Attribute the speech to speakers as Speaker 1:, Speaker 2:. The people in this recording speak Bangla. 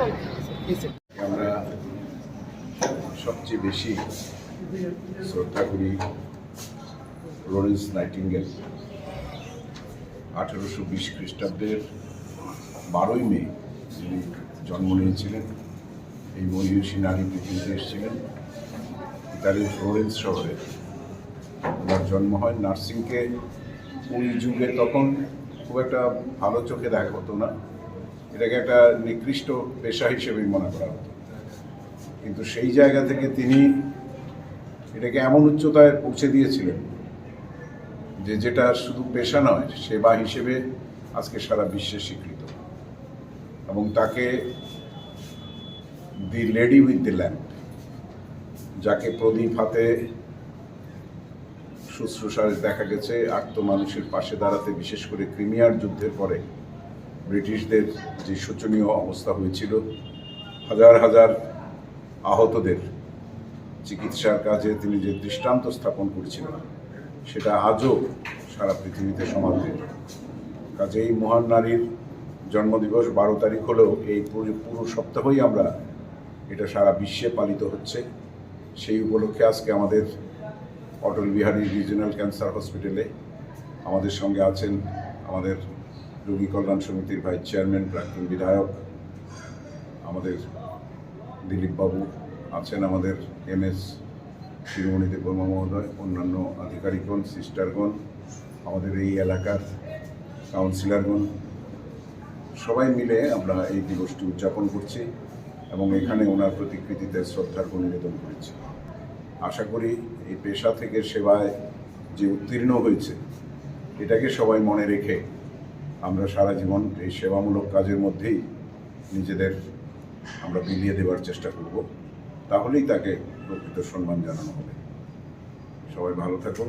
Speaker 1: আমরা সবচেয়ে বেশি শ্রদ্ধা করি ফ্লোরেন্স নাইটিঙ্গেল। 1820 খ্রিস্টাব্দের 12ই মে যিনি জন্ম নিয়েছিলেন। এই মহিষী নারী পৃথিবীতে এসেছিলেন ইতালির ফ্লোরেন্স শহরে। ওনার জন্ম হয়। নার্সিংকে ওই যুগে তখন খুব একটা ভালো চোখে দেখা হতো না, এটাকে একটা নিকৃষ্ট পেশা হিসেবেই মনে করা হতো। কিন্তু সেই জায়গা থেকে তিনি এটাকে এমন উচ্চতায় পৌঁছে দিয়েছিলেন যে যেটা শুধু পেশা নয়, সেবা হিসেবে আজকে সারা বিশ্বে স্বীকৃত। এবং তাকে দি লেডি উইথ দি ল্যাম্প, যাকে প্রদীপ হাতে শুশ্রূষায় দেখা গেছে আর্ত মানুষের পাশে দাঁড়াতে, বিশেষ করে ক্রিমিয়ার যুদ্ধের পরে ব্রিটিশদের যে শোচনীয় অবস্থা হয়েছিল, হাজার হাজার আহতদের চিকিৎসার কাজে তিনি যে দৃষ্টান্ত স্থাপন করেছিলেন, সেটা আজও সারা পৃথিবীতে সমাদৃত। কাজেই মহান নারীর জন্মদিবস 12 তারিখ হলেও এই পুরো সপ্তাহই আমরা এটা সারা বিশ্বে পালিত হচ্ছে। সেই উপলক্ষে আজকে আমাদের অটল বিহারী রিজিওনাল ক্যান্সার হসপিটালে আমাদের সঙ্গে আছেন আমাদের রোগী কল্যাণ সমিতির ভাইস চেয়ারম্যান, প্রাক্তন বিধায়ক আমাদের দিলীপবাবু, আছেন আমাদের MS শিরোমণি দেববর্মা মহোদয়, অন্যান্য আধিকারিকগণ, সিস্টারগণ, আমাদের এই এলাকার কাউন্সিলরগণ, সবাই মিলে আমরা এই দিবসটি উদযাপন করছি এবং এখানে ওনার প্রতিকৃতিতে শ্রদ্ধার্ঘ্য নিবেদন করেছি। আশা করি এই পেশা থেকে সেবায় যে উত্তীর্ণ হয়েছে, এটাকে সবাই মনে রেখে আমরা সারা জীবন এই সেবামূলক কাজের মধ্যেই নিজেদের আমরা বিলিয়ে দেওয়ার চেষ্টা করব। তাহলেই তাকে প্রকৃত সম্মান জানানো হবে। সবাই ভালো থাকুন।